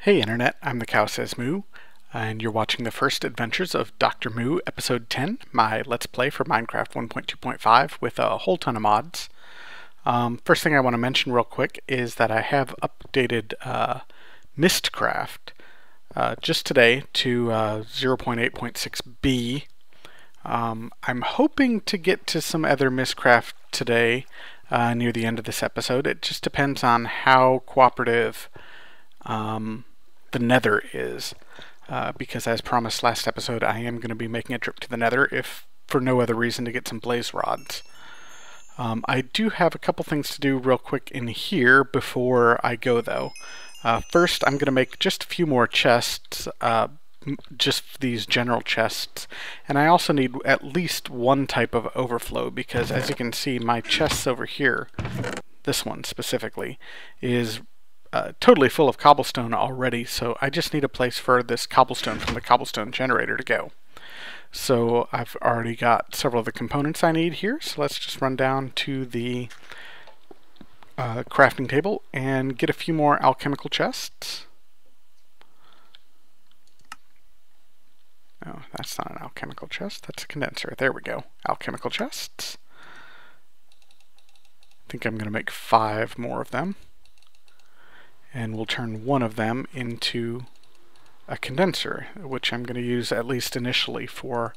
Hey Internet, I'm the Cow Says Moo, and you're watching the first adventures of Dr. Moo, Episode 10, my Let's Play for Minecraft 1.2.5 with a whole ton of mods. First thing I want to mention real quick is that I have updated Mystcraft just today to 0.8.6b. I'm hoping to get to some other Mystcraft today near the end of this episode. It just depends on how cooperative the Nether is, because as promised last episode, I am going to be making a trip to the Nether, if for no other reason to get some blaze rods. I do have a couple things to do real quick in here before I go though. First, I'm going to make just a few more chests, just these general chests, and I also need at least one type of overflow, because as you can see, my chests over here, this one specifically, is totally full of cobblestone already, so I just need a place for this cobblestone from the cobblestone generator to go. So I've already got several of the components I need here, so let's just run down to the crafting table and get a few more alchemical chests. Oh, that's not an alchemical chest, that's a condenser. There we go. Alchemical chests. I think I'm going to make 5 more of them. And we'll turn one of them into a condenser, which I'm going to use at least initially for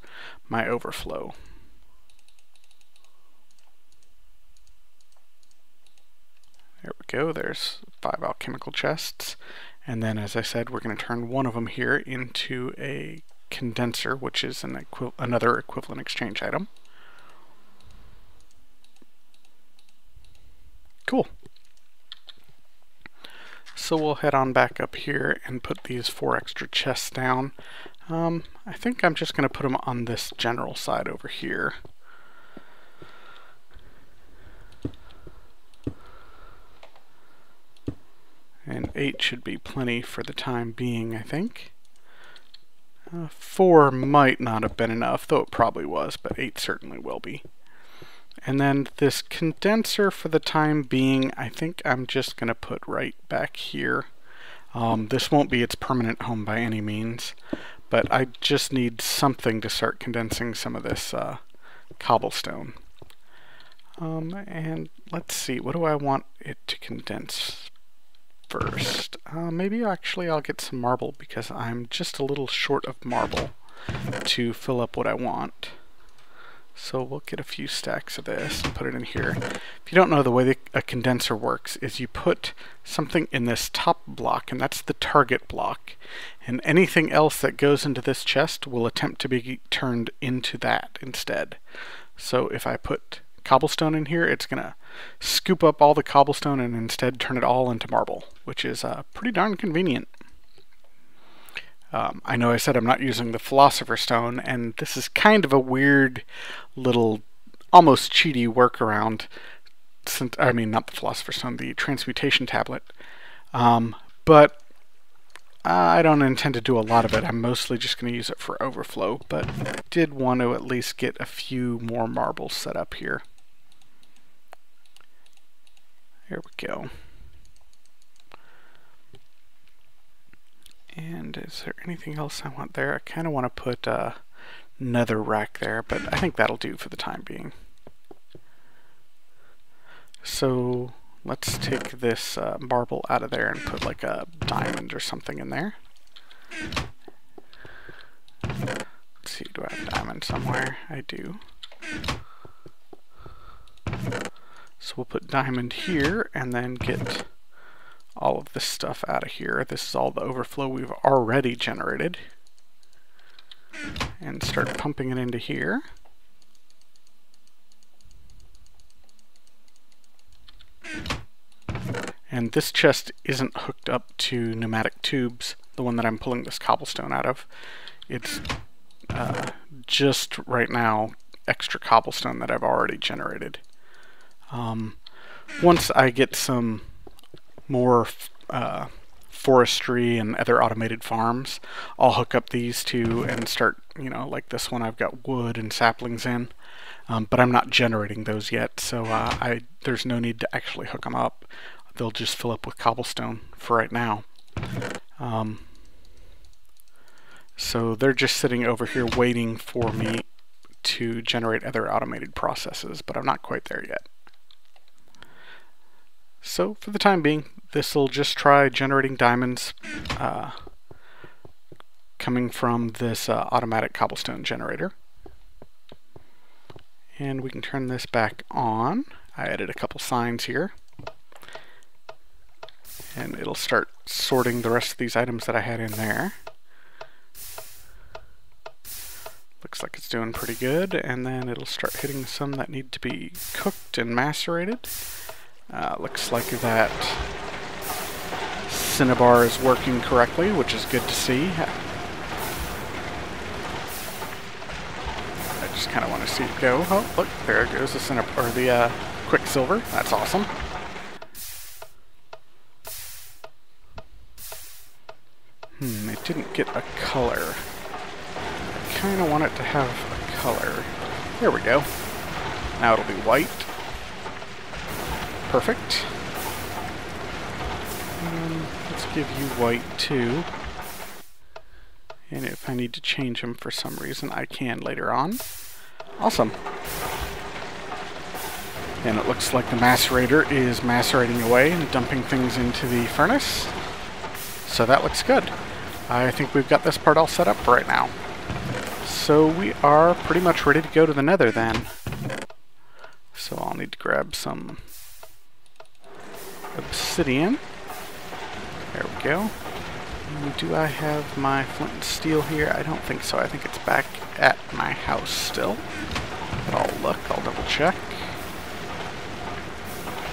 my overflow. There we go, there's 5 alchemical chests. And then, as I said, we're going to turn one of them here into a condenser, which is another equivalent exchange item. Cool. So we'll head on back up here and put these 4 extra chests down. I think I'm just going to put them on this general side over here. And 8 should be plenty for the time being, I think. 4 might not have been enough, though it probably was, but 8 certainly will be. And then this condenser, for the time being, I think I'm just going to put right back here. This won't be its permanent home by any means, but I just need something to start condensing some of this cobblestone. And let's see, what do I want it to condense first? Maybe actually I'll get some marble, because I'm just a little short of marble to fill up what I want. So we'll get a few stacks of this and put it in here. If you don't know, the way a condenser works is you put something in this top block, and that's the target block, and anything else that goes into this chest will attempt to be turned into that instead. So if I put cobblestone in here, it's going to scoop up all the cobblestone and instead turn it all into marble, which is pretty darn convenient. I know I said I'm not using the Philosopher's Stone, and this is kind of a weird little, almost cheaty workaround. I mean, not the Philosopher's Stone, the Transmutation Tablet. But I don't intend to do a lot of it. I'm mostly just going to use it for overflow, but I did want to at least get a few more marbles set up here. There we go. And is there anything else I want there? I kind of want to put a nether rack there, but I think that'll do for the time being. So let's take this marble out of there and put like a diamond or something in there. Let's see, do I have a diamond somewhere? I do. So we'll put diamond here and then get all of this stuff out of here. This is all the overflow we've already generated. And start pumping it into here. And this chest isn't hooked up to pneumatic tubes, the one that I'm pulling this cobblestone out of. It's just right now extra cobblestone that I've already generated. Once I get some more forestry and other automated farms, I'll hook up these two and start, you know, like this one I've got wood and saplings in, but I'm not generating those yet, so there's no need to actually hook them up. They'll just fill up with cobblestone for right now. So they're just sitting over here waiting for me to generate other automated processes, but I'm not quite there yet. So for the time being, this will just try generating diamonds coming from this automatic cobblestone generator. And we can turn this back on. I added a couple signs here. And it'll start sorting the rest of these items that I had in there. Looks like it's doing pretty good, and then it'll start hitting some that need to be cooked and macerated. Looks like that cinnabar is working correctly, which is good to see. I just kind of want to see it go. Oh, look, there goes the cinnabar, or the quicksilver. That's awesome. It didn't get a color. I kind of want it to have a color. There we go. Now it'll be white. Perfect. Let's give you white too. And if I need to change them for some reason, I can later on. Awesome. And it looks like the macerator is macerating away and dumping things into the furnace. So that looks good. I think we've got this part all set up right now. So we are pretty much ready to go to the Nether then. So I'll need to grab some Obsidian. There we go. And do I have my flint and steel here? I don't think so. I think it's back at my house still. But I'll look. I'll double check.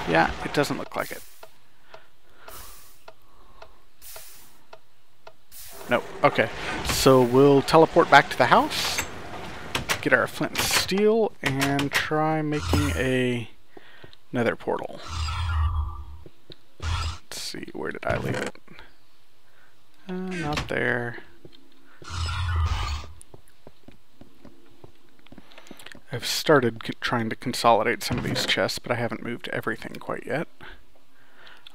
Yeah, it doesn't look like it. Nope. Okay. So we'll teleport back to the house, get our flint and steel, and try making a nether portal. Let's see, where did I leave it? Not there. I've started trying to consolidate some of these chests, but I haven't moved everything quite yet.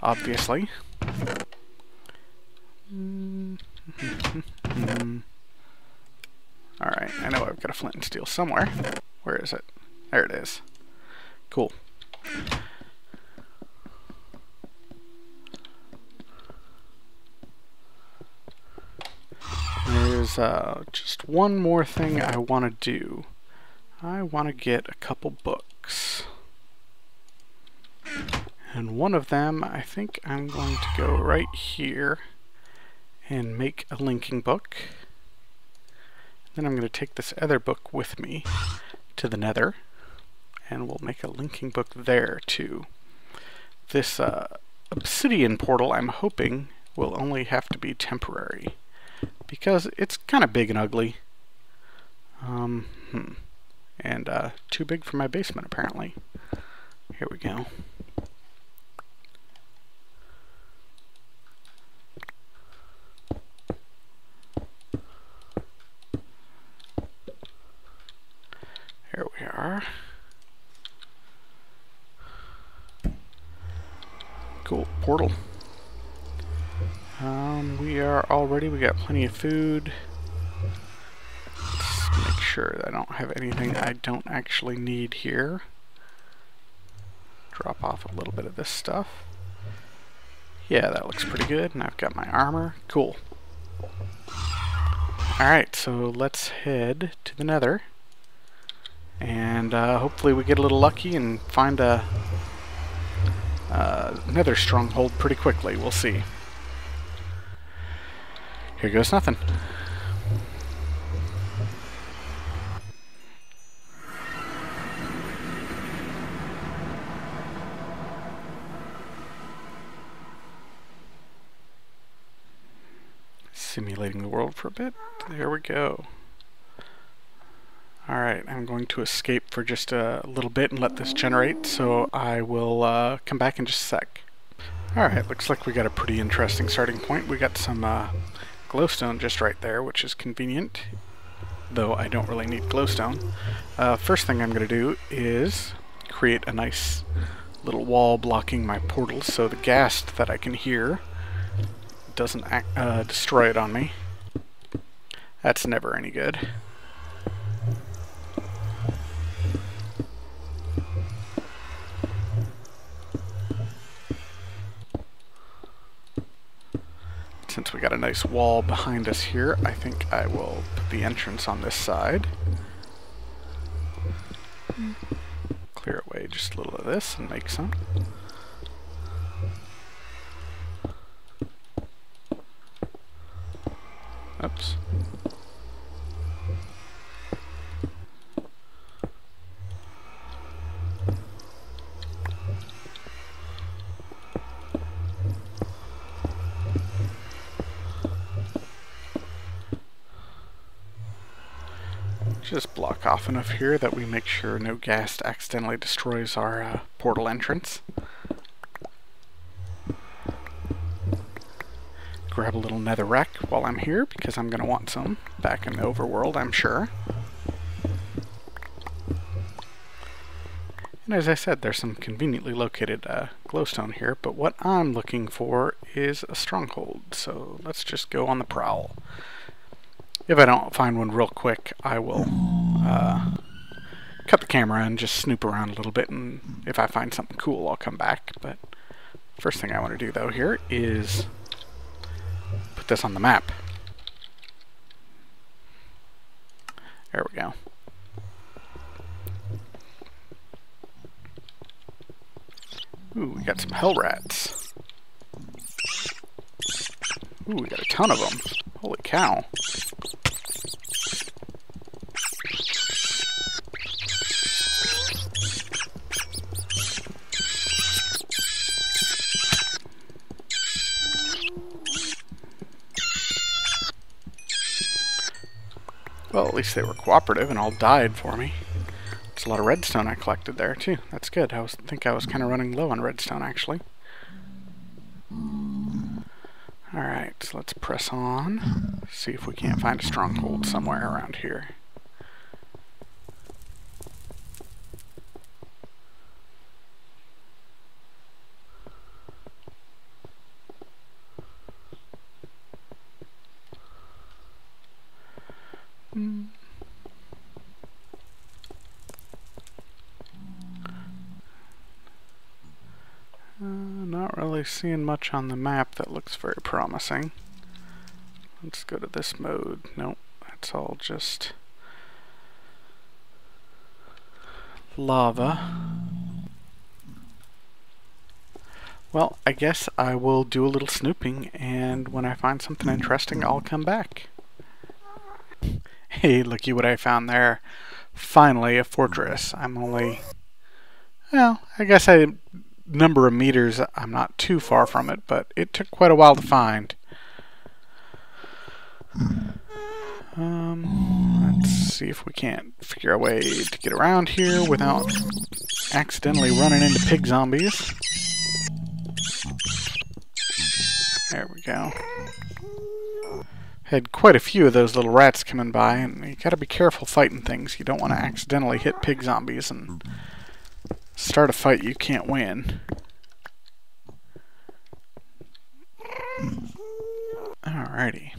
Obviously. Alright, I know I've got a flint and steel somewhere. Where is it? There it is. Cool. There's just one more thing I want to do. I want to get a couple books. And one of them, I think I'm going to go right here and make a linking book. Then I'm going to take this other book with me to the Nether, and we'll make a linking book there too. This Obsidian portal, I'm hoping, will only have to be temporary, because it's kind of big and ugly. And too big for my basement, apparently. Here we go. Here we are. Cool, portal. We are all ready. We got plenty of food. Let's make sure I don't have anything I don't actually need here. Drop off a little bit of this stuff. Yeah, that looks pretty good. And I've got my armor. Cool. Alright, so let's head to the Nether. And hopefully we get a little lucky and find a Nether stronghold pretty quickly. We'll see. Here goes nothing. Simulating the world for a bit. There we go. Alright, I'm going to escape for just a little bit and let this generate, so I will come back in just a sec. Alright, looks like we got a pretty interesting starting point. We got some glowstone just right there, which is convenient, though I don't really need glowstone. First thing I'm going to do is create a nice little wall blocking my portals, so the ghast that I can hear doesn't destroy it on me. That's never any good. Since we got a nice wall behind us here, I think I will put the entrance on this side. Clear away just a little of this and make some. Oops. Just block off enough here that we make sure no gas accidentally destroys our portal entrance. Grab a little netherrack while I'm here, because I'm going to want some back in the overworld, I'm sure. And as I said, there's some conveniently located glowstone here, but what I'm looking for is a stronghold, so let's just go on the prowl. If I don't find one real quick, I will cut the camera and just snoop around a little bit, and if I find something cool, I'll come back. But first thing I want to do, though, here is put this on the map. There we go. Ooh, we got some hell rats. Ooh, we got a ton of them. Holy cow. Well, at least they were cooperative and all died for me. It's a lot of redstone I collected there, too. That's good. I think I was kind of running low on redstone, actually. Alright, so let's press on. See if we can't find a stronghold somewhere around here. Not really seeing much on the map that looks very promising. Let's go to this mode. Nope, that's all just lava. Well, I guess I will do a little snooping, and when I find something interesting, I'll come back. Hey, looky what I found there. Finally, a fortress. I'm only... well, I guess number of meters, I'm not too far from it, but it took quite a while to find. Let's see if we can't figure a way to get around here without accidentally running into pig zombies. There we go. Had quite a few of those little rats coming by, and you gotta be careful fighting things. You don't want to accidentally hit pig zombies and start a fight you can't win. Alrighty.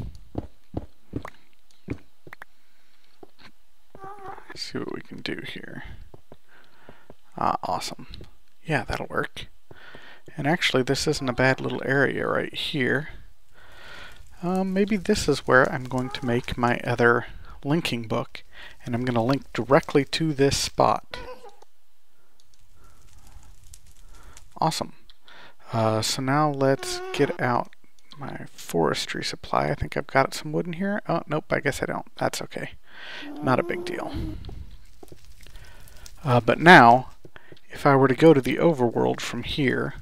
Let's see what we can do here. Awesome. Yeah, that'll work. And actually, this isn't a bad little area right here. Maybe this is where I'm going to make my other linking book, and I'm going to link directly to this spot. Awesome. So now let's get out my forestry supply. I think I've got some wood in here. Oh, nope, I guess I don't. That's okay. Not a big deal. But now, if I were to go to the overworld from here,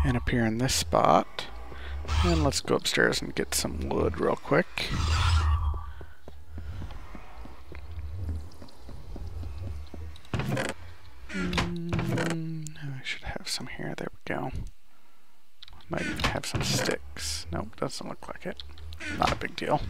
and appear in this spot, and let's go upstairs and get some wood real quick. I should have some here. There we go. Might even have some sticks. Nope, doesn't look like it. Not a big deal.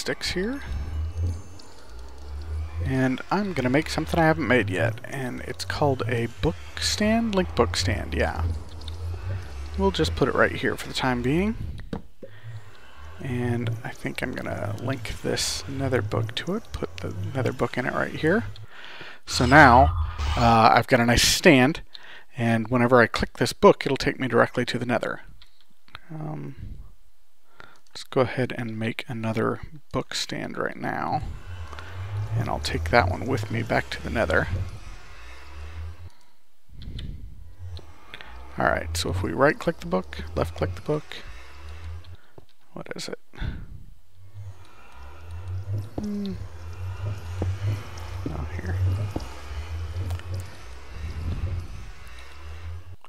sticks here. And I'm gonna make something I haven't made yet, and it's called a book stand? Link book stand, yeah. We'll just put it right here for the time being. And I think I'm gonna link this nether book to it, put the nether book in it right here. So now, I've got a nice stand, and whenever I click this book, it'll take me directly to the nether. Let's go ahead and make another book stand right now. And I'll take that one with me back to the nether. Alright, so if we right click the book, left click the book, what is it? Oh, here.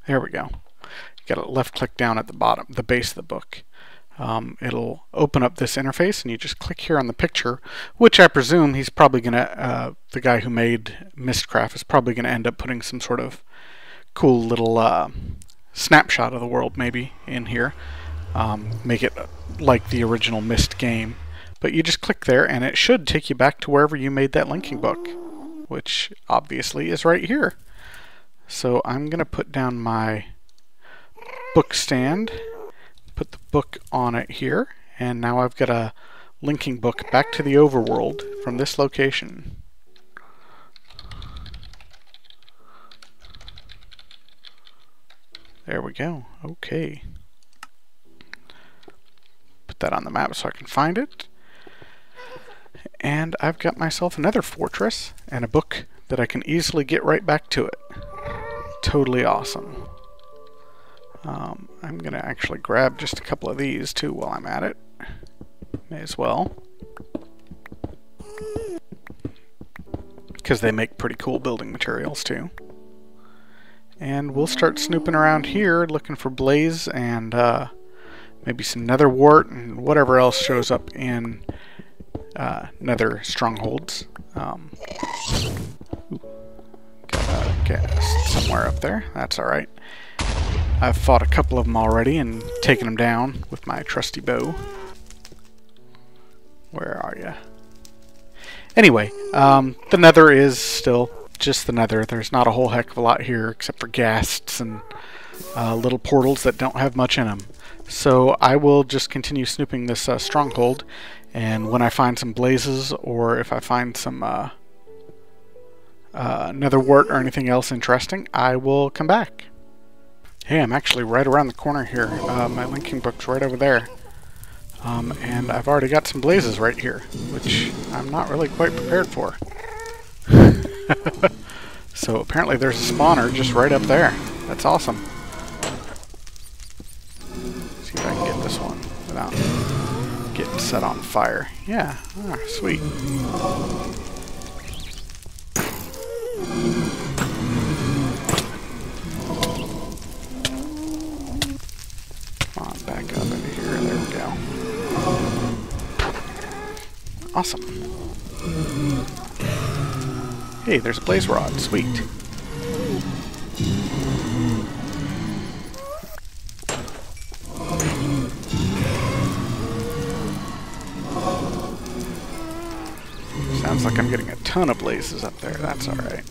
There we go. You gotta left click down at the bottom, the base of the book. It'll open up this interface, and you just click here on the picture, which I presume he's probably gonna, the guy who made Mystcraft is probably gonna end up putting some sort of cool little snapshot of the world maybe in here. Make it like the original Myst game. But you just click there, and it should take you back to wherever you made that linking book, which obviously is right here. So I'm gonna put down my book stand, put the book on it here, and now I've got a linking book back to the overworld from this location. There we go. Okay. Put that on the map so I can find it. And I've got myself another fortress and a book that I can easily get right back to it. Totally awesome. I'm going to actually grab just a couple of these too while I'm at it. May as well. Because they make pretty cool building materials too. And we'll start snooping around here looking for blaze and maybe some nether wart and whatever else shows up in nether strongholds. Got a ghast somewhere up there. That's alright. I've fought a couple of them already and taken them down with my trusty bow. Where are you? Anyway, the nether is still just the nether. There's not a whole heck of a lot here except for ghasts and little portals that don't have much in them. So I will just continue snooping this stronghold, and when I find some blazes or if I find some nether wart or anything else interesting, I will come back. Hey, I'm actually right around the corner here. My linking book's right over there. And I've already got some blazes right here, which I'm not really quite prepared for. So apparently there's a spawner just right up there. That's awesome. See if I can get this one without getting set on fire. Yeah, sweet. Come on, back up into here. There we go. Awesome. Hey, there's a blaze rod. Sweet. Sounds like I'm getting a ton of blazes up there. That's alright.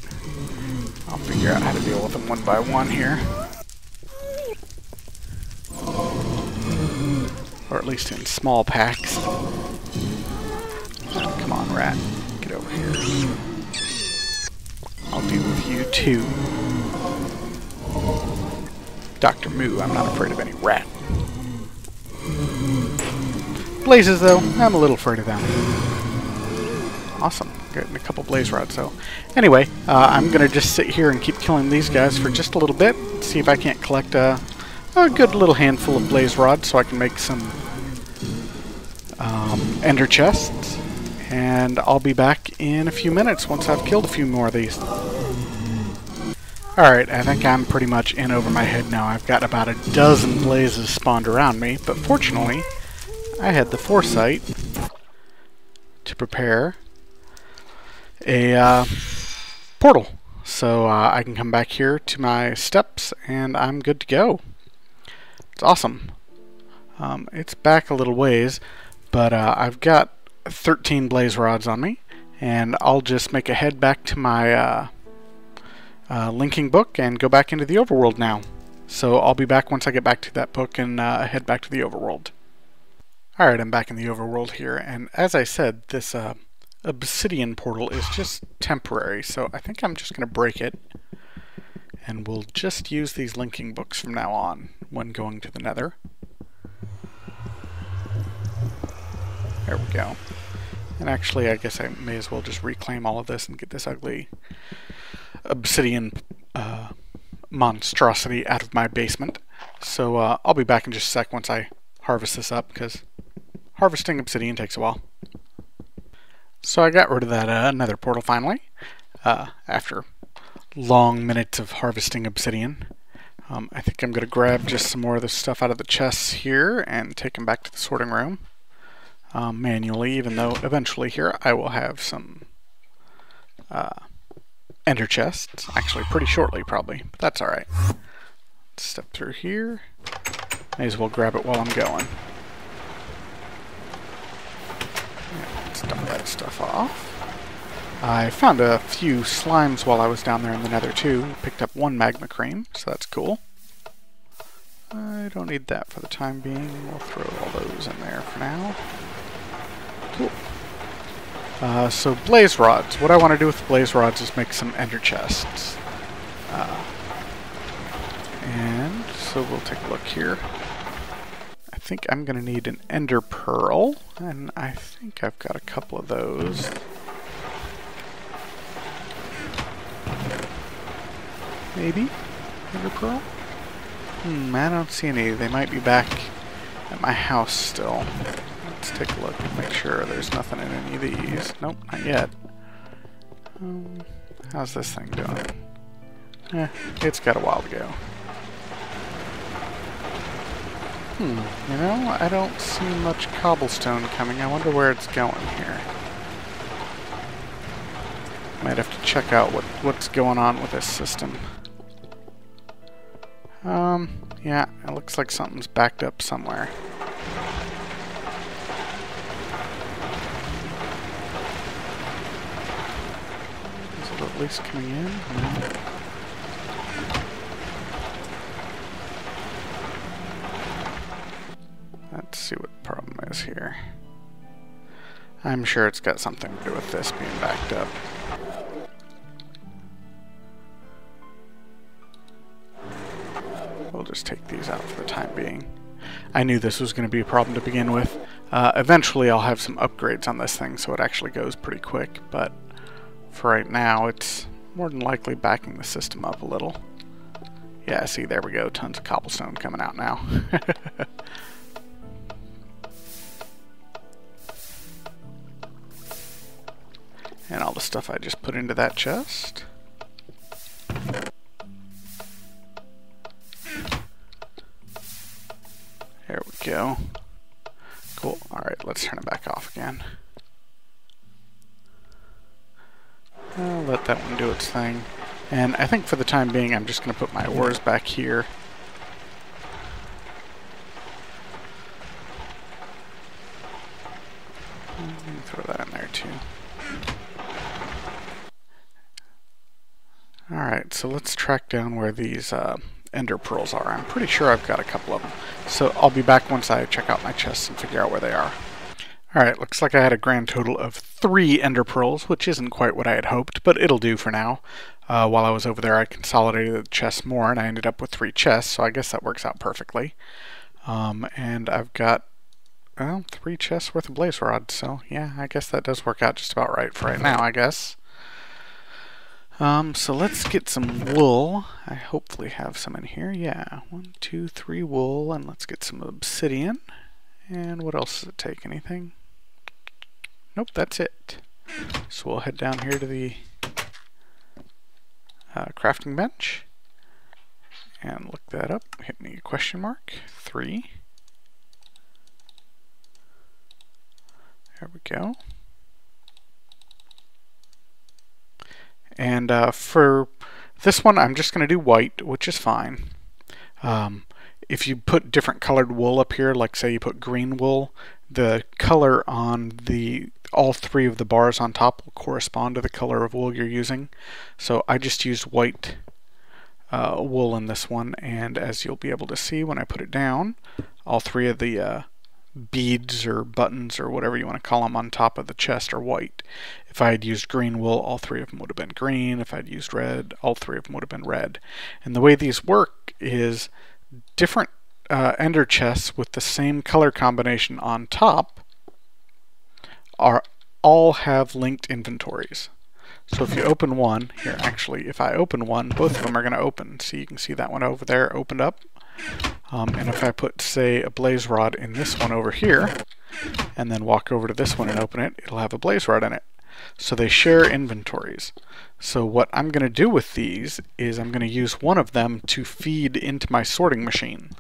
I'll figure out how to deal with them one by one here. Or at least in small packs. Oh, come on, rat. Get over here. I'll deal with you too. Dr. Moooo, I'm not afraid of any rat. Blazes, though, I'm a little afraid of them. Awesome. Getting a couple blaze rods, so. Anyway, I'm going to just sit here and keep killing these guys for just a little bit. See if I can't collect a good little handful of blaze rods so I can make some ender chests. And I'll be back in a few minutes once I've killed a few more of these. Alright, I think I'm pretty much in over my head now. I've got about a dozen blazes spawned around me, but fortunately, I had the foresight to prepare a portal. So I can come back here to my steps and I'm good to go. It's awesome. It's back a little ways, but I've got 13 blaze rods on me, and I'll just make a head back to my linking book and go back into the overworld now. So I'll be back once I get back to that book and head back to the overworld. Alright, I'm back in the overworld here, and as I said, this Obsidian portal is just temporary, so I think I'm just going to break it, and we'll just use these linking books from now on when going to the Nether. There we go. And actually, I guess I may as well just reclaim all of this and get this ugly obsidian monstrosity out of my basement. So I'll be back in just a sec once I harvest this up, because harvesting obsidian takes a while. So I got rid of that nether portal finally, after long minutes of harvesting obsidian. I think I'm going to grab just some more of the stuff out of the chests here and take them back to the sorting room manually, even though eventually here I will have some ender chests, actually pretty shortly probably, but that's alright. Let's step through here. May as well grab it while I'm going. Yeah, let's dump that stuff off. I found a few slimes while I was down there in the nether too. Picked up one magma cream, so that's cool. I don't need that for the time being. We'll throw all those in there for now. Cool. So blaze rods. What I want to do with blaze rods is make some ender chests. And so we'll take a look here. I think I'm going to need an ender pearl, and I think I've got a couple of those. Maybe? Ender pearl? I don't see any. They might be back at my house still. Let's take a look and make sure there's nothing in any of these. Nope, not yet. How's this thing doing? It's got a while to go. You know, I don't see much cobblestone coming. I wonder where it's going here. Might have to check out what's going on with this system. Yeah, it looks like something's backed up somewhere. Is it at least coming in? No. Let's see what the problem is here. I'm sure it's got something to do with this being backed up. We'll just take these out for the time being. I knew this was going to be a problem to begin with. Eventually I'll have some upgrades on this thing so it actually goes pretty quick, but for right now it's more than likely backing the system up a little. Yeah, see, there we go. Tons of cobblestone coming out now. And all the stuff I just put into that chest. There we go. Cool. Alright, let's turn it back off again. I'll let that one do its thing. And I think for the time being I'm just going to put my ores back here. Throw that in there too. Alright, so let's track down where these ender pearls are. I'm pretty sure I've got a couple of them. So I'll be back once I check out my chests and figure out where they are. Alright, looks like I had a grand total of 3 ender pearls, which isn't quite what I had hoped, but it'll do for now. While I was over there I consolidated the chests more and I ended up with 3 chests, so I guess that works out perfectly. And I've got, well, 3 chests worth of blaze rods, so yeah, I guess that does work out just about right for right now, I guess. So let's get some wool. I hopefully have some in here. Yeah, 1, 2, 3 wool, and let's get some obsidian. And what else does it take? Anything? Nope, that's it. So we'll head down here to the crafting bench and look that up. Hit me a question mark. 3. There we go. And for this one, I'm just going to do white, which is fine. If you put different colored wool up here, like say you put green wool, the color on the all three of the bars on top will correspond to the color of wool you're using. So I just used white wool in this one, and as you'll be able to see when I put it down, all three of the beads or buttons or whatever you want to call them on top of the chest are white. If I had used green wool, all three of them would have been green. If I'd used red, all three of them would have been red. And the way these work is different ender chests with the same color combination on top all have linked inventories. So if you open one, here actually, if I open one, both of them are going to open. So you can see that one over there opened up. And if I put, say, a blaze rod in this one over here, and then walk over to this one and open it, it'll have a blaze rod in it. So they share inventories. So what I'm going to do with these is I'm going to use one of them to feed into my sorting machine.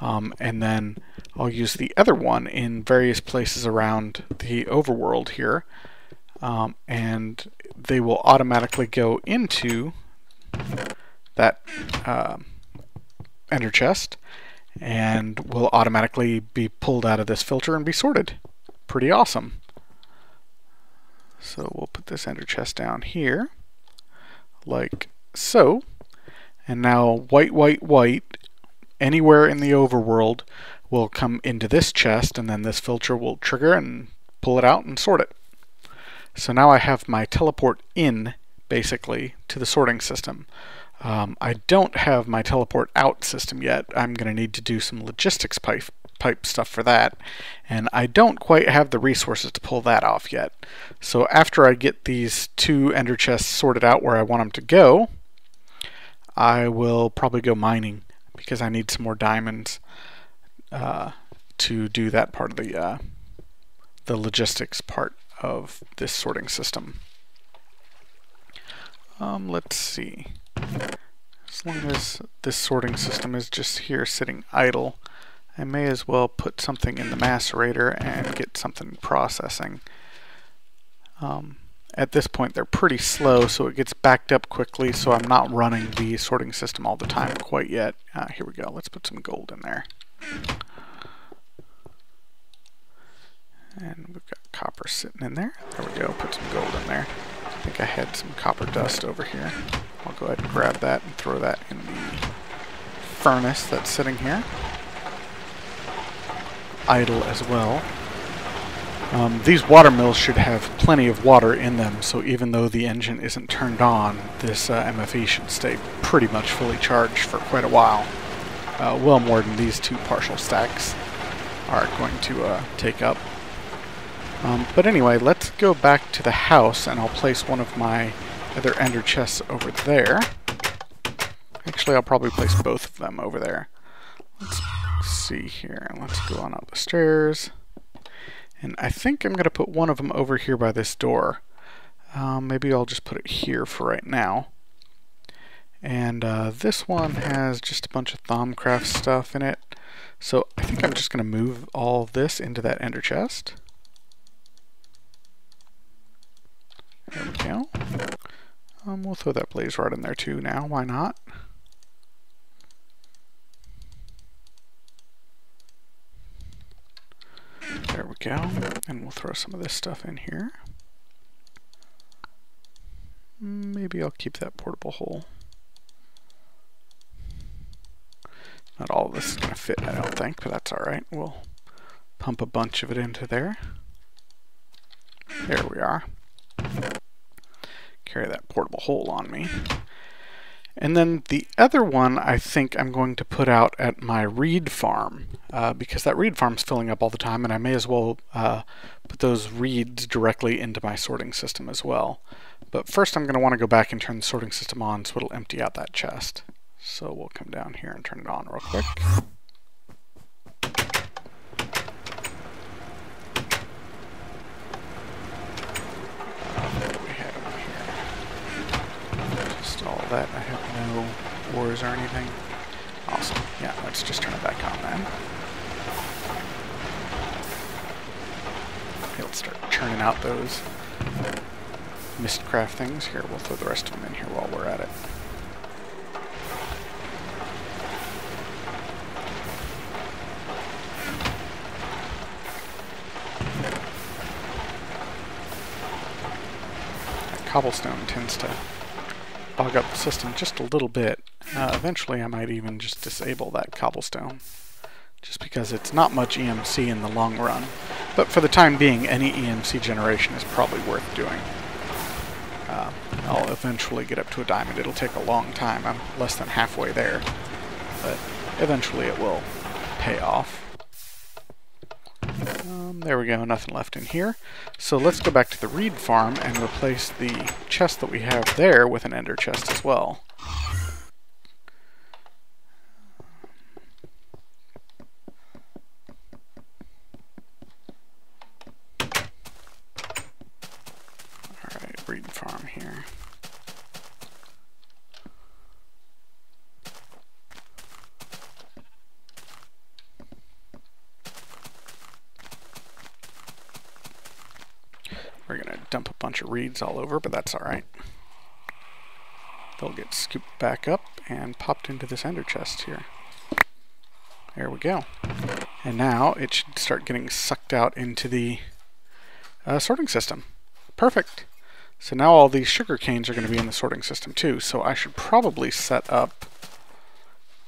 And then I'll use the other one in various places around the overworld here. And they will automatically go into that ender chest and will automatically be pulled out of this filter and be sorted. Pretty awesome. So we'll put this ender chest down here, like so. And now white, white, white, anywhere in the overworld will come into this chest, and then this filter will trigger and pull it out and sort it. So now I have my teleport in, basically, to the sorting system. I don't have my teleport out system yet. I'm going to need to do some logistics pipe stuff for that, and I don't quite have the resources to pull that off yet. So after I get these two ender chests sorted out where I want them to go, I will probably go mining, because I need some more diamonds to do that part of the logistics part of this sorting system. Let's see. As long as this sorting system is just here sitting idle, I may as well put something in the macerator and get something processing. At this point they're pretty slow, so it gets backed up quickly, so I'm not running the sorting system all the time quite yet. Here we go. Let's put some gold in there. And we've got copper sitting in there. There we go. Put some gold in there. I think I had some copper dust over here. I'll go ahead and grab that and throw that in the furnace that's sitting here. Idle as well. These water mills should have plenty of water in them, so even though the engine isn't turned on, this MFE should stay pretty much fully charged for quite a while. Well more than these two partial stacks are going to take up. But anyway, let's go back to the house, and I'll place one of my other ender chests over there. Actually, I'll probably place both of them over there. Let's see here. Let's go on up the stairs. And I think I'm going to put one of them over here by this door. Maybe I'll just put it here for right now. And this one has just a bunch of Thaumcraft stuff in it. So I think I'm just going to move all of this into that ender chest. There we go. We'll throw that blaze rod in there too now. Why not? There we go. And we'll throw some of this stuff in here. Maybe I'll keep that portable hole. Not all of this is going to fit, I don't think, but that's alright. We'll pump a bunch of it into there. There we are. Carry that portable hole on me. And then the other one I think I'm going to put out at my reed farm, because that reed farm's filling up all the time, and I may as well put those reeds directly into my sorting system as well. But first I'm going to want to go back and turn the sorting system on so it'll empty out that chest. So we'll come down here and turn it on real quick. All that. I have no ores or anything. Awesome. Yeah, let's just turn it back on then. Okay, let's start churning out those Mystcraft things. Here, we'll throw the rest of them in here while we're at it. cobblestone tends to bog up the system just a little bit. Eventually I might even just disable that cobblestone, just because it's not much EMC in the long run. But for the time being, any EMC generation is probably worth doing. I'll eventually get up to a diamond. It'll take a long time. I'm less than halfway there, but eventually it will pay off. There we go, nothing left in here. So let's go back to the reed farm and replace the chest that we have there with an ender chest as well. Alright, reed farm here. We're going to dump a bunch of reeds all over, but that's alright. They'll get scooped back up and popped into this ender chest here. There we go. And now it should start getting sucked out into the sorting system. Perfect. So now all these sugar canes are going to be in the sorting system too, so I should probably set up...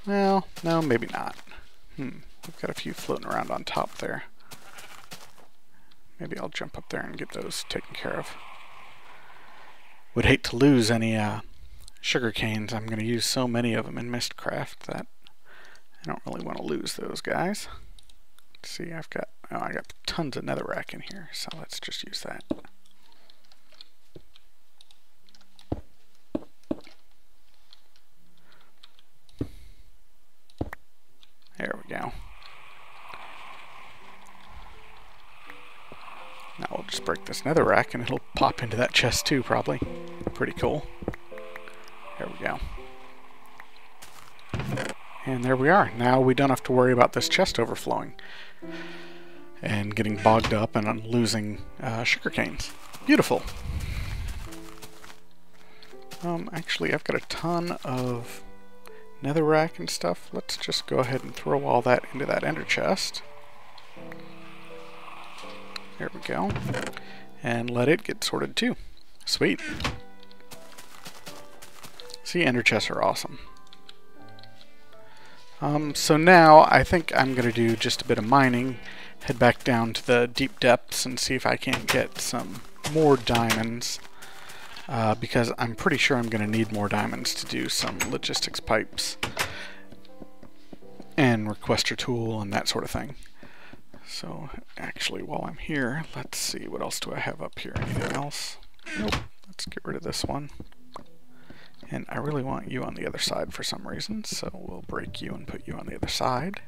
Well, no, maybe not. We've got a few floating around on top there. Maybe I'll jump up there and get those taken care of. Would hate to lose any sugar canes. I'm going to use so many of them in Mystcraft that I don't really want to lose those guys. Let's see, I got tons of netherrack in here, so let's just use that. There we go. Now we'll just break this netherrack and it'll pop into that chest too, probably. Pretty cool. There we go. And there we are. Now we don't have to worry about this chest overflowing and getting bogged up and losing sugar canes. Beautiful. Actually, I've got a ton of netherrack and stuff. Let's just go ahead and throw all that into that ender chest. There we go. And let it get sorted too. Sweet. See, ender chests are awesome. So now I think I'm going to do just a bit of mining, head back down to the deep depths and see if I can't get some more diamonds, because I'm pretty sure I'm going to need more diamonds to do some logistics pipes and requester tool and that sort of thing. So actually, while I'm here, let's see, what else do I have up here? Anything else? Nope. Let's get rid of this one. And I really want you on the other side for some reason, so we'll break you and put you on the other side.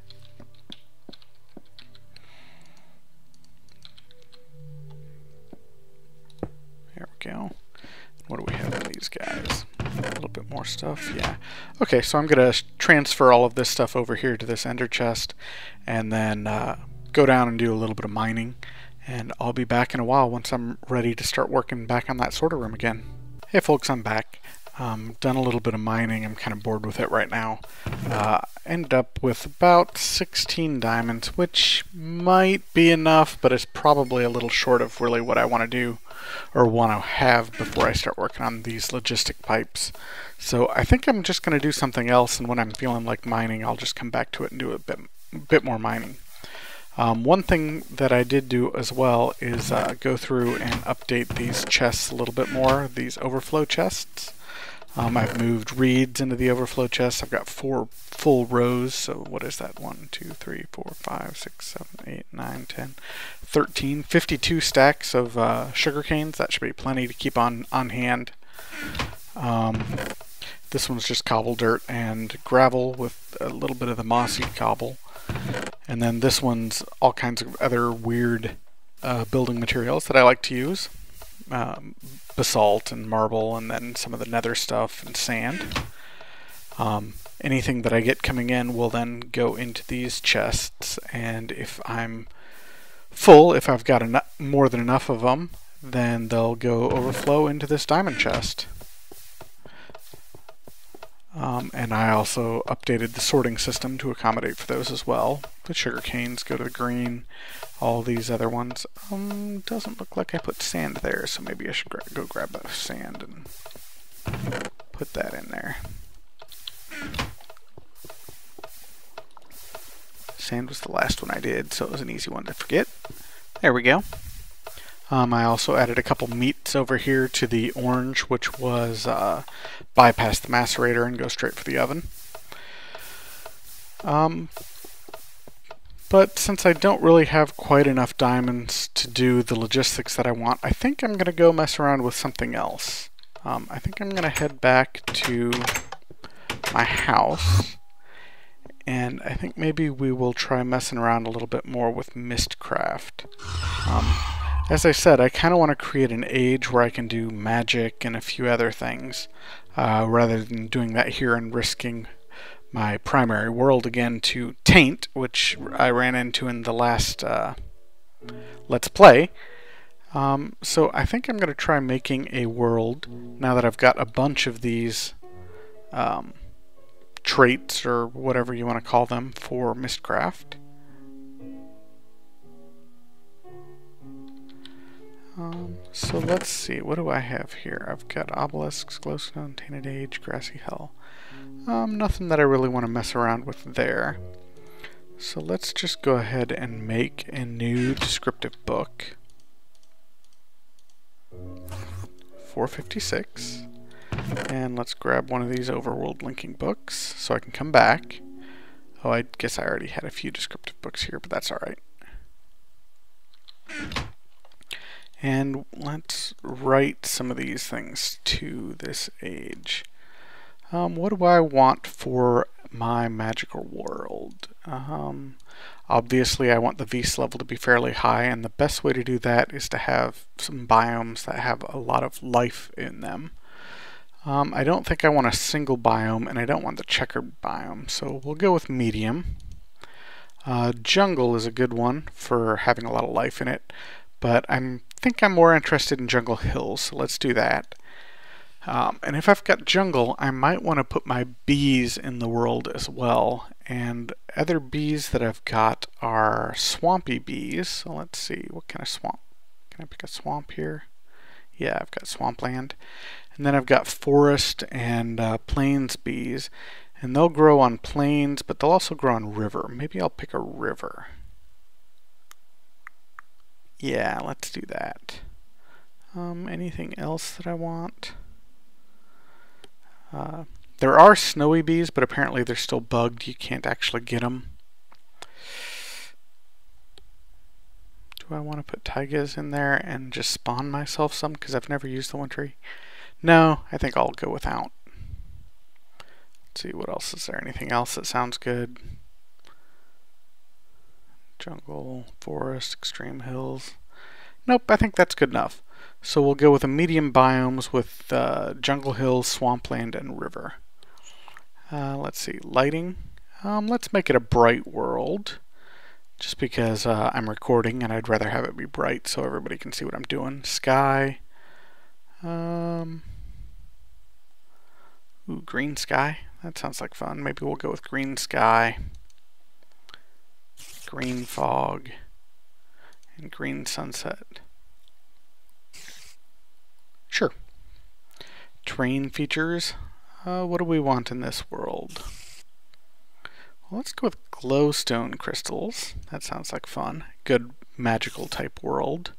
There we go. What do we have in these guys? A little bit more stuff, yeah. Okay, so I'm going to transfer all of this stuff over here to this ender chest, and then go down and do a little bit of mining, and I'll be back in a while once I'm ready to start working back on that sorter room again. Hey folks, I'm back. Done a little bit of mining. I'm kind of bored with it right now. Ended up with about 16 diamonds, which might be enough, but it's probably a little short of really what I want to do or want to have before I start working on these logistic pipes. So I think I'm just going to do something else, and when I'm feeling like mining, I'll just come back to it and do a bit more mining. One thing that I did do as well is go through and update these chests a little bit more, these overflow chests. I've moved reeds into the overflow chest. I've got 4 full rows, so what is that? 1, 2, 3, 4, 5, 6, 7, 8, 9, 10, 13, 52 stacks of sugar canes. That should be plenty to keep on hand. This one's just cobble dirt and gravel with a little bit of the mossy cobble. And then this one's all kinds of other weird building materials that I like to use. Basalt and marble, and then some of the nether stuff and sand. Anything that I get coming in will then go into these chests, and if I'm full, if I've got more than enough of them, then they'll go overflow into this diamond chest. And I also updated the sorting system to accommodate for those as well. The sugar canes go to the green. All these other ones, doesn't look like I put sand there, so maybe I should go grab the sand and put that in there. Sand was the last one I did, so it was an easy one to forget. There we go. I also added a couple meats over here to the orange, which was bypass the macerator and go straight for the oven. But since I don't really have quite enough diamonds to do the logistics that I want, I think I'm going to go mess around with something else. I think I'm going to head back to my house, and I think maybe we will try messing around a little bit more with Mystcraft. As I said, I kind of want to create an age where I can do magic and a few other things, rather than doing that here and risking my primary world again to taint, which I ran into in the last Let's Play. So I think I'm going to try making a world, now that I've got a bunch of these traits, or whatever you want to call them, for Mystcraft. So let's see, what do I have here? I've got obelisks, glowstone, tainted age, grassy hell. Nothing that I really want to mess around with there. So let's just go ahead and make a new descriptive book. 456. And let's grab one of these overworld linking books so I can come back. Oh, I guess I already had a few descriptive books here, but that's alright. And let's write some of these things to this age. What do I want for my magical world? Obviously I want the Vs level to be fairly high, and the best way to do that is to have some biomes that have a lot of life in them. I don't think I want a single biome, and I don't want the checkered biome, so we'll go with medium. Jungle is a good one for having a lot of life in it, but I think I'm more interested in jungle hills, so let's do that. And if I've got jungle, I might want to put my bees in the world as well. And other bees that I've got are swampy bees. So let's see, what kind of swamp? Can I pick a swamp here? Yeah, I've got swampland. And then I've got forest and plains bees. And they'll grow on plains, but they'll also grow on river. Maybe I'll pick a river. Yeah, let's do that. Anything else that I want? There are snowy bees, but apparently they're still bugged. You can't actually get them. Do I want to put taigas in there and just spawn myself some? Because I've never used the one tree. No, I think I'll go without. Let's see, what else is there? Anything else that sounds good? Jungle, forest, extreme hills. Nope, I think that's good enough. So we'll go with a medium biomes with jungle hills, swampland, and river. Let's see, lighting. Let's make it a bright world, just because I'm recording and I'd rather have it be bright so everybody can see what I'm doing. Sky. Ooh, green sky. That sounds like fun. Maybe we'll go with green sky, green fog, and green sunset. Sure. Terrain features. What do we want in this world? Well, let's go with glowstone crystals. That sounds like fun. Good magical type world.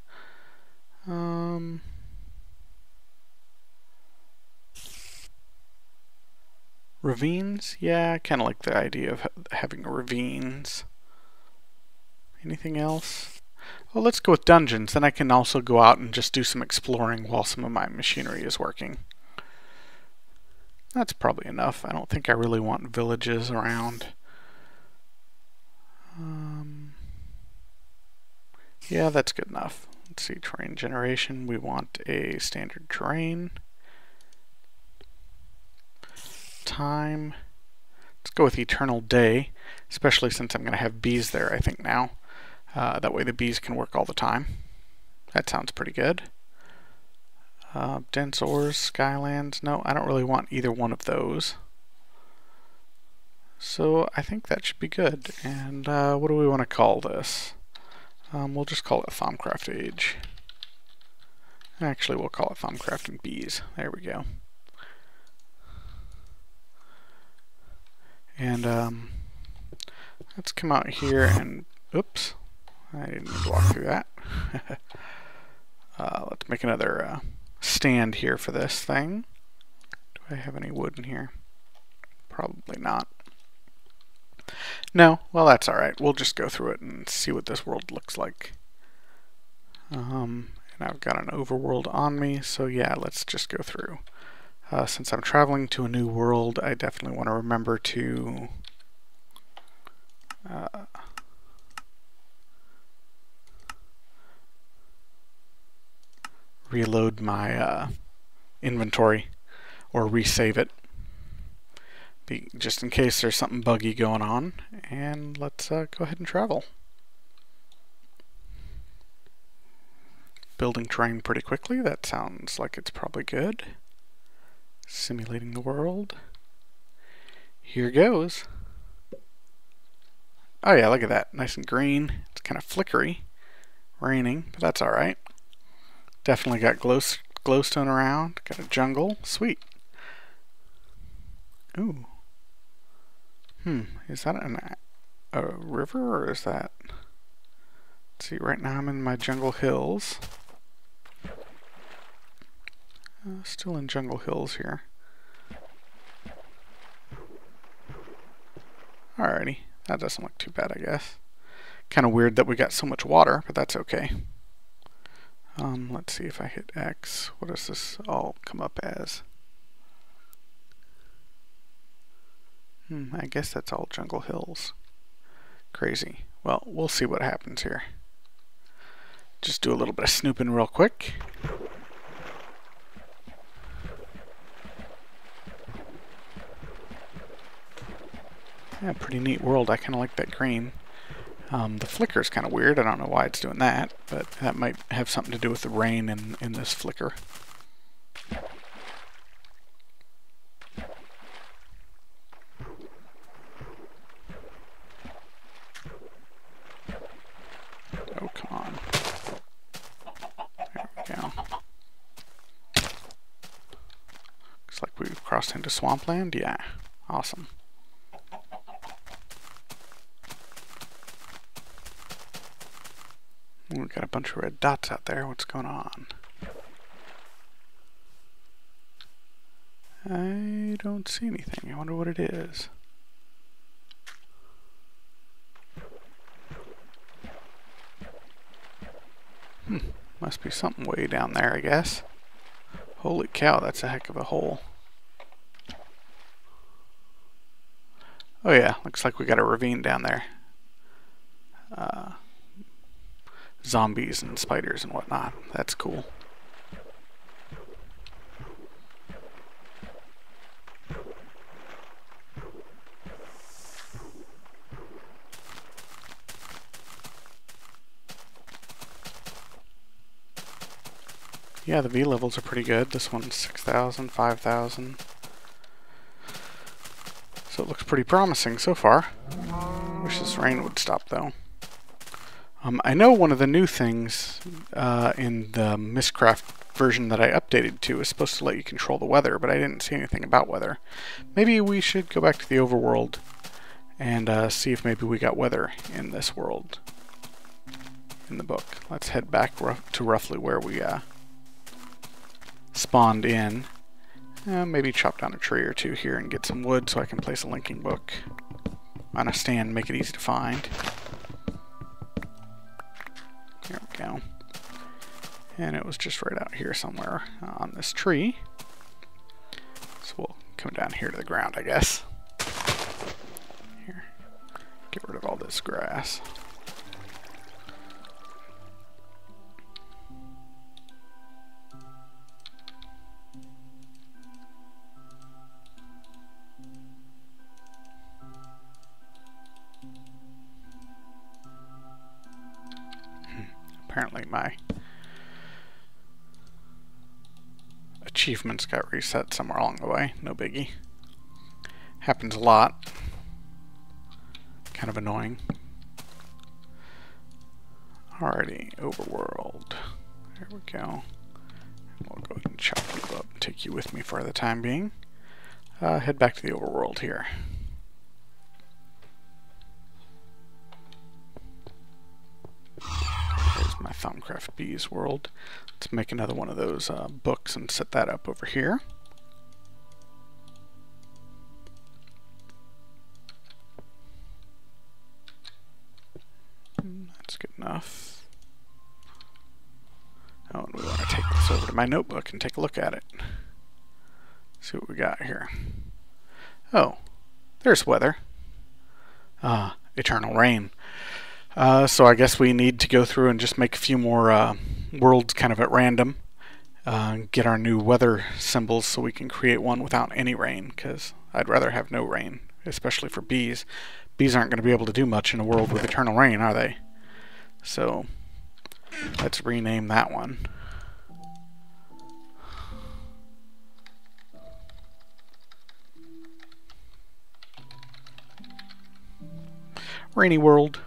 Ravines? Yeah, I kind of like the idea of having ravines. Anything else? Well, let's go with dungeons. Then I can also go out and just do some exploring while some of my machinery is working. That's probably enough. I don't think I really want villages around. Yeah, that's good enough. Let's see, terrain generation. We want a standard terrain. Time. Let's go with eternal day, especially since I'm going to have bees there, I think, now. That way the bees can work all the time. That sounds pretty good. Dense ores, skylands. No, I don't really want either one of those. So I think that should be good. And what do we want to call this? We'll just call it Thaumcraft Age. Actually, we'll call it Thaumcrafting Bees. There we go. And let's come out here and, oops, I didn't need to walk through that. Let's make another stand here for this thing. Do I have any wood in here? Probably not. No, well that's alright. We'll just go through it and see what this world looks like. And I've got an overworld on me, so yeah, let's just go through. Since I'm traveling to a new world, I definitely want to remember to reload my inventory or resave it, just in case there's something buggy going on. And let's go ahead and travel. Building terrain pretty quickly. That sounds like it's probably good. Simulating the world. Here goes. Oh yeah, look at that. Nice and green. It's kind of flickery. Raining, but that's alright. Definitely got glowstone around. Got a jungle. Sweet. Ooh. Is that a river or is that... Let's see, right now I'm in my jungle hills. Still in jungle hills here. Alrighty, that doesn't look too bad, I guess. Kind of weird that we got so much water, but that's okay. Let's see if I hit X. What does this all come up as? I guess that's all jungle hills. Crazy. Well, we'll see what happens here. Just do a little bit of snooping real quick. Yeah, pretty neat world. I kind of like that green. The flicker is kind of weird. I don't know why it's doing that, but that might have something to do with the rain in this flicker. Oh, come on. There we go. Looks like we've crossed into swampland. Yeah, awesome. We've got a bunch of red dots out there. What's going on? I don't see anything. I wonder what it is. Must be something way down there, I guess. Holy cow, that's a heck of a hole. Oh yeah, looks like we got a ravine down there. Zombies and spiders and whatnot. That's cool. Yeah, the V levels are pretty good. This one's 6,000, 5,000. So it looks pretty promising so far. Wish this rain would stop though. I know one of the new things in the Mystcraft version that I updated to is supposed to let you control the weather, but I didn't see anything about weather. Maybe we should go back to the overworld and see if maybe we got weather in this world in the book. Let's head back to roughly where we spawned in. Maybe chop down a tree or two here and get some wood so I can place a linking book on a stand, make it easy to find. There we go. And it was just right out here somewhere on this tree. So we'll come down here to the ground, I guess. Here. Get rid of all this grass. Apparently my achievements got reset somewhere along the way. No biggie. Happens a lot. Kind of annoying. Alrighty, overworld. There we go. We'll go ahead and chop you up and take you with me for the time being. Head back to the overworld here. There's my Thaumcraft Bees world. Let's make another one of those books and set that up over here. That's good enough. Oh, and we want to take this over to my notebook and take a look at it. See what we got here. Oh, there's weather. Eternal rain. So I guess we need to go through and just make a few more worlds kind of at random. Get our new weather symbols so we can create one without any rain, because I'd rather have no rain, especially for bees. Bees aren't going to be able to do much in a world with eternal rain, are they? So let's rename that one. Rainy World.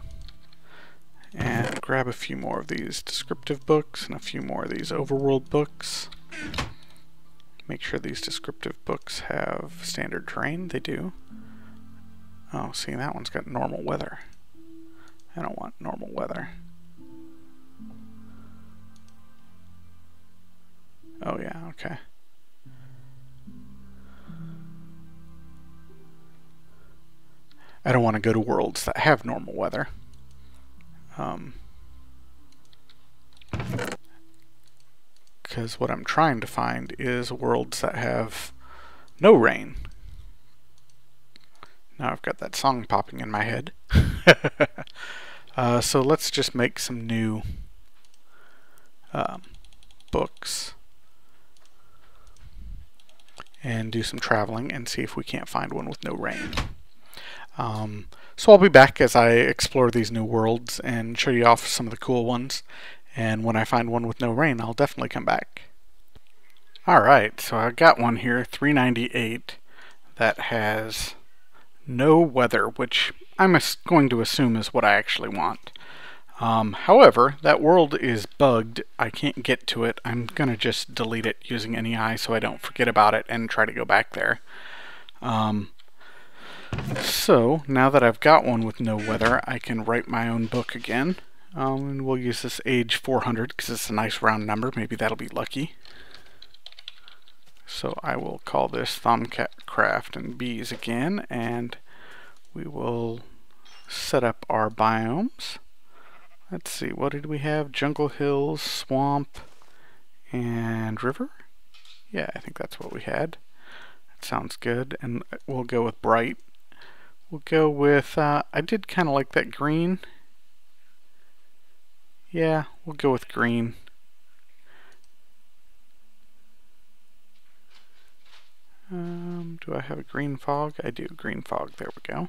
And grab a few more of these descriptive books and a few more of these overworld books. Make sure these descriptive books have standard terrain. They do. Oh, see, that one's got normal weather. I don't want normal weather. Oh yeah, okay. I don't want to go to worlds that have normal weather. Because what I'm trying to find is worlds that have no rain. Now I've got that song popping in my head. So let's just make some new books and do some traveling and see if we can't find one with no rain. So I'll be back as I explore these new worlds and show you off some of the cool ones. And when I find one with no rain, I'll definitely come back. Alright, so I got one here, 398, that has no weather, which I'm going to assume is what I actually want. However, that world is bugged. I can't get to it. I'm going to just delete it using NEI so I don't forget about it and try to go back there. So, now that I've got one with no weather, I can write my own book again. And we'll use this age 400 because it's a nice round number. Maybe that'll be lucky. So I will call this Thaumcraft and Bees again, and we will set up our biomes. Let's see, what did we have? Jungle, hills, swamp, and river? Yeah, I think that's what we had. That sounds good, and we'll go with bright. We'll go with, I did kind of like that green. Yeah, we'll go with green. Do I have a green fog? I do, green fog, there we go.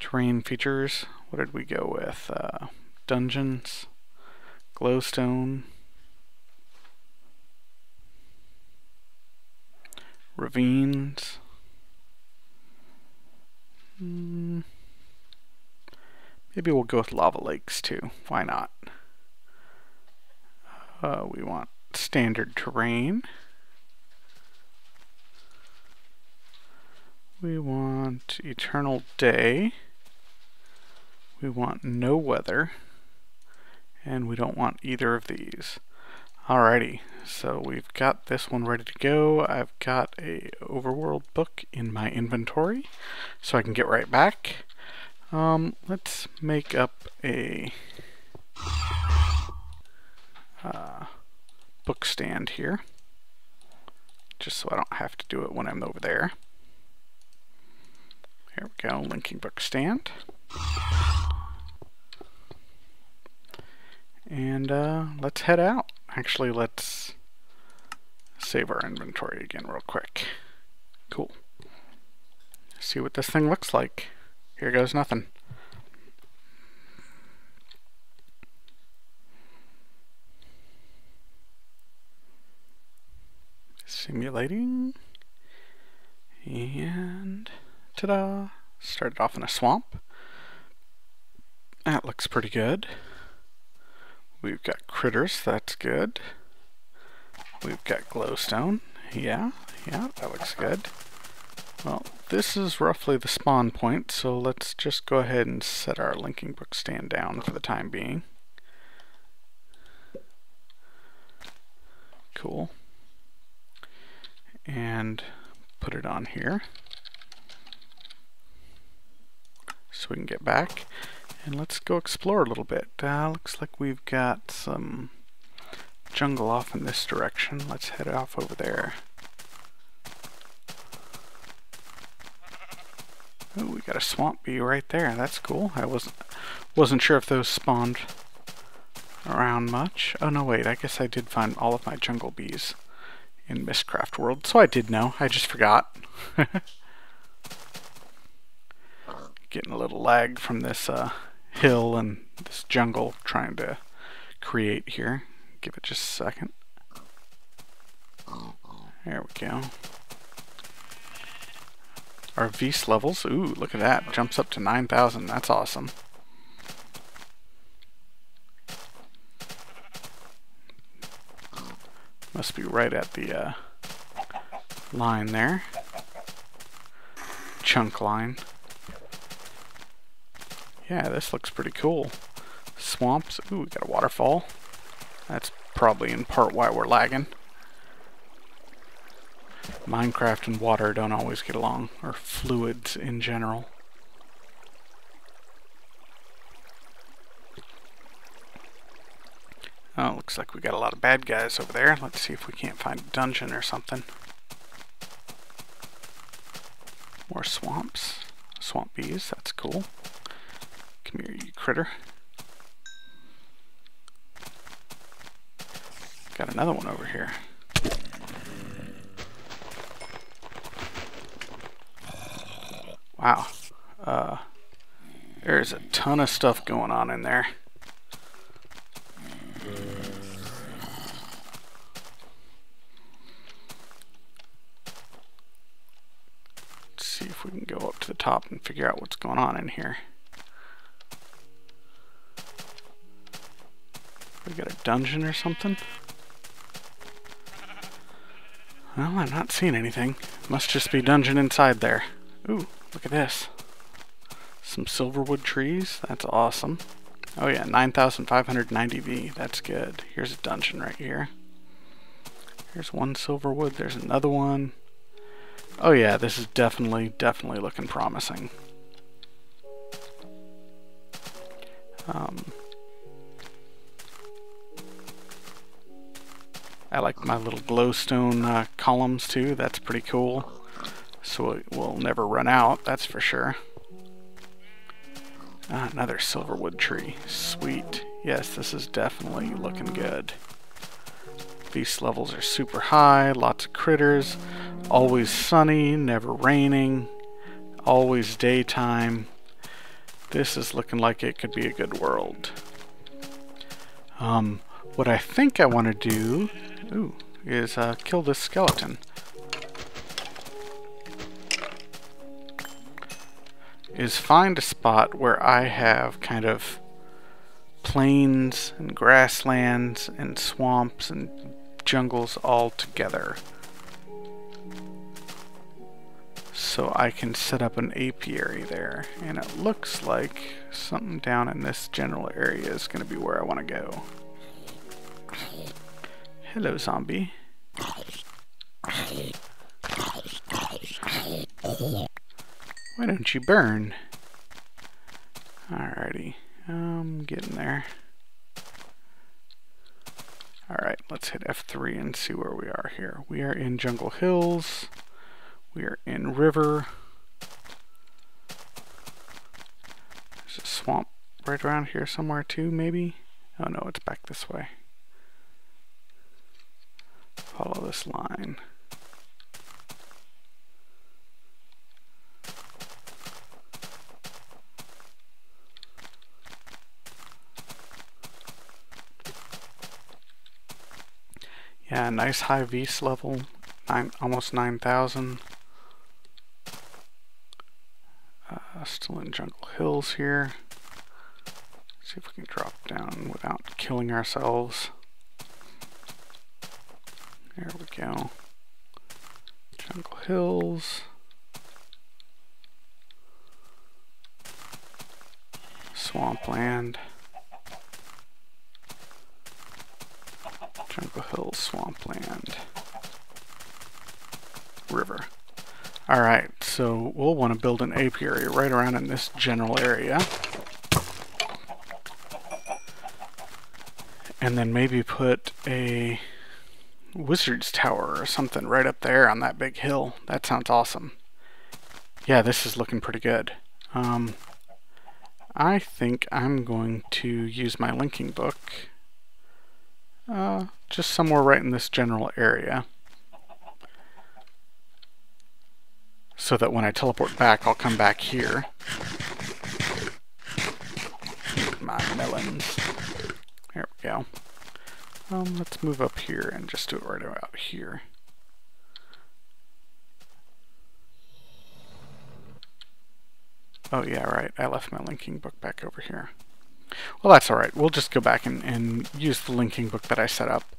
Terrain features, what did we go with? Dungeons, glowstone, ravines. Maybe we'll go with lava lakes too. Why not? We want standard terrain. We want eternal day. We want no weather. And we don't want either of these. Alrighty, so we've got this one ready to go. I've got a overworld book in my inventory, so I can get right back. Let's make up a book stand here, just so I don't have to do it when I'm over there. Here we go, linking book stand. And let's head out. Actually, let's save our inventory again real quick. Cool. See what this thing looks like. Here goes nothing. Simulating. And ta-da! Started off in a swamp. That looks pretty good. We've got critters, that's good. We've got glowstone. Yeah, that looks good. Well, this is roughly the spawn point, so let's just go ahead and set our linking book stand down for the time being. Cool. And put it on here so we can get back. And let's go explore a little bit. Looks like we've got some jungle off in this direction. Let's head off over there. Oh, we got a swamp bee right there. That's cool. I wasn't sure if those spawned around much. Oh no, wait. I guess I did find all of my jungle bees in Mystcraft world, so I did know. I just forgot. Getting a little lag from this hill and this jungle trying to create here. Give it just a second. There we go. Our Vs levels, ooh, look at that. Jumps up to 9,000. That's awesome. Must be right at the line there. Chunk line. Yeah, this looks pretty cool. Swamps. Ooh, we got a waterfall. That's probably in part why we're lagging. Minecraft and water don't always get along, or fluids in general. Oh, looks like we got a lot of bad guys over there. Let's see if we can't find a dungeon or something. More swamps. Swamp bees, that's cool. Come here, you critter. Got another one over here. Wow. There's a ton of stuff going on in there. Let's see if we can go up to the top and figure out what's going on in here. We got a dungeon or something? Well, I'm not seeing anything. Must just be dungeon inside there. Ooh, look at this. Some silverwood trees. That's awesome. Oh yeah, 9,590 V. That's good. Here's a dungeon right here. Here's one silverwood. There's another one. Oh yeah, this is definitely looking promising. I like my little glowstone columns too. That's pretty cool. So it will never run out, that's for sure. Another silverwood tree. Sweet. Yes, this is definitely looking good. These levels are super high, lots of critters, always sunny, never raining, always daytime. This is looking like it could be a good world. What I think I want to do is kill this skeleton. Is find a spot where I have kind of plains and grasslands and swamps and jungles all together. So I can set up an apiary there. And it looks like something down in this general area is going to be where I want to go. Hello, zombie. Why don't you burn? Alrighty, I'm getting there. Alright, let's hit F3 and see where we are here. We are in Jungle Hills. We are in River. There's a swamp right around here somewhere too, maybe? Oh no, it's back this way. Follow this line. Yeah, nice high Vs level, almost 9,000. Still in Jungle Hills here. See if we can drop down without killing ourselves. There we go. Jungle Hills. Swampland. Jungle Hills, Swampland. River. Alright, so we'll want to build an apiary right around in this general area. And then maybe put a wizard's tower or something right up there on that big hill. That sounds awesome. Yeah, this is looking pretty good. I think I'm going to use my linking book just somewhere right in this general area, so that when I teleport back, I'll come back here. My melons. There we go. Let's move up here and just do it right about here. Oh yeah, right. I left my linking book back over here. Well, that's alright. We'll just go back and use the linking book that I set up.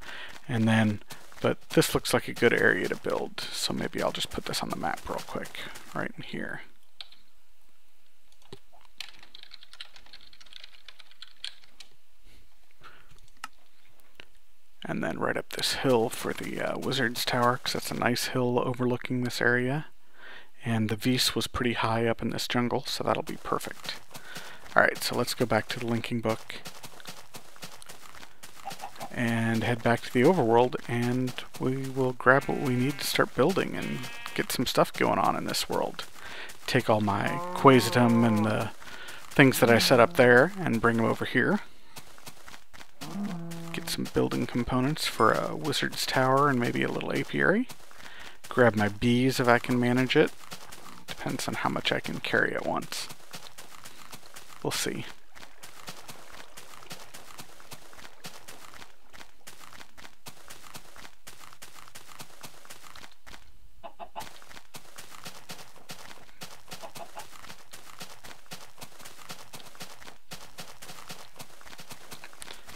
And then, but this looks like a good area to build, so maybe I'll just put this on the map real quick, right in here. And then right up this hill for the Wizard's Tower, because that's a nice hill overlooking this area. And the Vise was pretty high up in this jungle, so that'll be perfect. Alright, so let's go back to the linking book and head back to the overworld, and we will grab what we need to start building and get some stuff going on in this world. Take all my quasitum and the things that I set up there and bring them over here. Get some building components for a wizard's tower and maybe a little apiary. Grab my bees if I can manage it. Depends on how much I can carry at once. We'll see.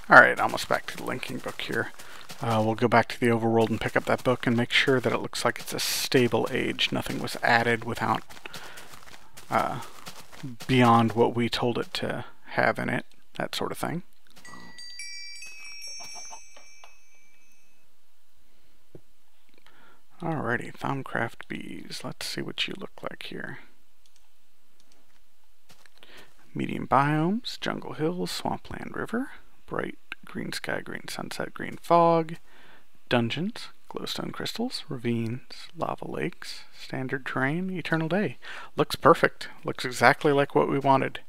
Alright, almost back to the linking book here. We'll go back to the overworld and pick up that book and make sure that it looks like it's a stable age. Nothing was added without beyond what we told it to have in it, that sort of thing. Alrighty, Thaumcraft bees. Let's see what you look like here. Medium biomes, jungle hills, swampland river, bright green sky, green sunset, green fog, dungeons, glowstone crystals, ravines, lava lakes, standard terrain, eternal day. Looks perfect. Looks exactly like what we wanted.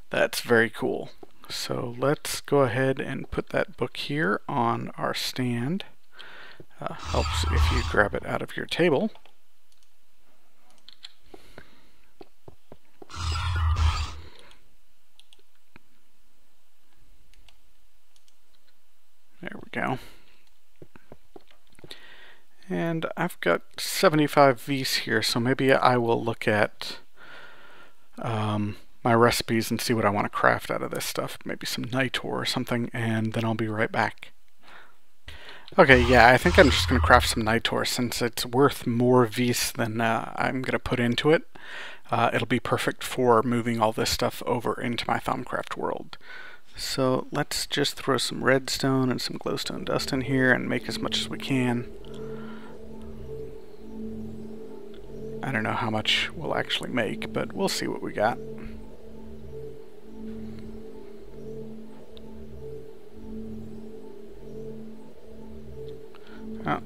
That's very cool. So let's go ahead and put that book here on our stand. Helps if you grab it out of your table. There we go. And I've got 75 V's here, so maybe I will look at my recipes and see what I want to craft out of this stuff. Maybe some Nitor or something, and then I'll be right back. Okay, yeah, I think I'm just going to craft some Nitor since it's worth more V's than I'm going to put into it. It'll be perfect for moving all this stuff over into my Thaumcraft world. So let's just throw some redstone and some glowstone dust in here and make as much as we can. I don't know how much we'll actually make, but we'll see what we got.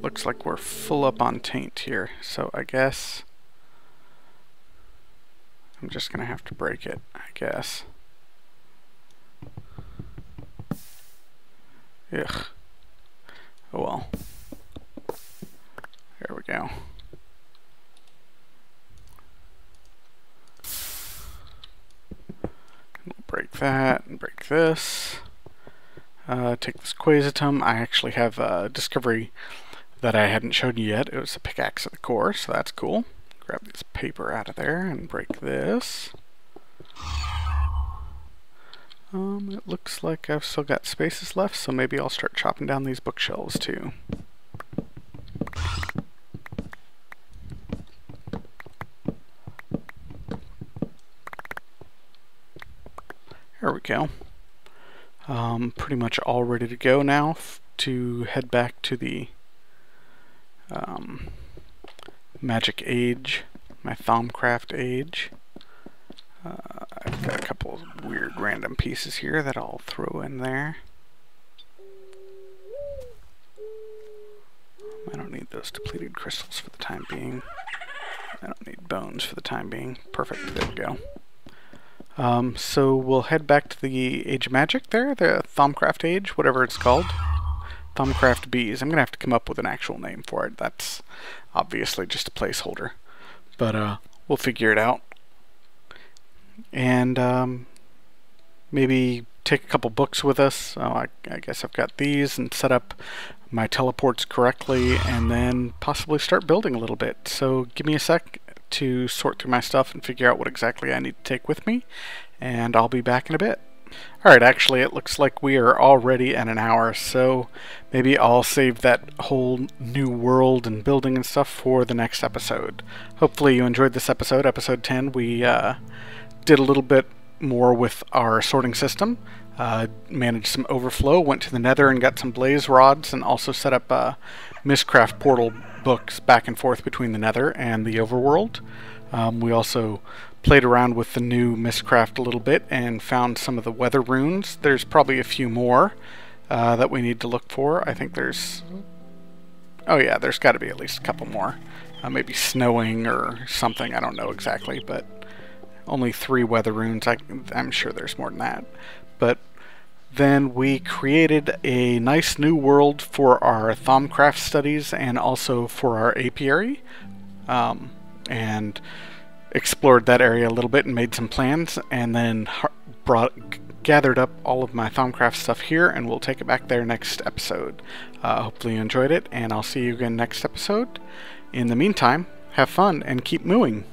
Looks like we're full up on taint here, so I guess I'm just gonna have to break it, I guess. Ugh. Oh well. There we go. We'll break that and break this. Take this quasitum. I actually have a discovery that I hadn't shown you yet. It was a pickaxe at the core, so that's cool. Grab this paper out of there and break this. It looks like I've still got spaces left, so maybe I'll start chopping down these bookshelves too. There we go. Pretty much all ready to go now to head back to the Magic Age, my Thaumcraft Age. I've got a couple of weird random pieces here that I'll throw in there. I don't need those depleted crystals for the time being. I don't need bones for the time being. Perfect, there we go. So we'll head back to the Age of Magic there, the Thaumcraft Age, whatever it's called. Thaumcraft Bees. I'm going to have to come up with an actual name for it. That's obviously just a placeholder. But we'll figure it out. And maybe take a couple books with us. I guess I've got these, and set up my teleports correctly, and then possibly start building a little bit. So give me a sec to sort through my stuff and figure out what exactly I need to take with me, and I'll be back in a bit. Alright, actually it looks like we are already at an hour, so maybe I'll save that whole new world and building and stuff for the next episode. Hopefully you enjoyed this episode, episode 10. We did a little bit more with our sorting system, managed some overflow, went to the Nether and got some blaze rods, and also set up Mystcraft portal books back and forth between the Nether and the overworld. We also played around with the new Mystcraft a little bit and found some of the weather runes. There's probably a few more that we need to look for. I think there's... oh yeah, there's got to be at least a couple more. Maybe snowing or something, I don't know exactly, but only 3 weather runes. I'm sure there's more than that. But then we created a nice new world for our Thaumcraft studies and also for our apiary, and explored that area a little bit and made some plans, and then gathered up all of my Thaumcraft stuff here, and we'll take it back there next episode. Hopefully you enjoyed it, and I'll see you again next episode. In the meantime, have fun and keep mooing.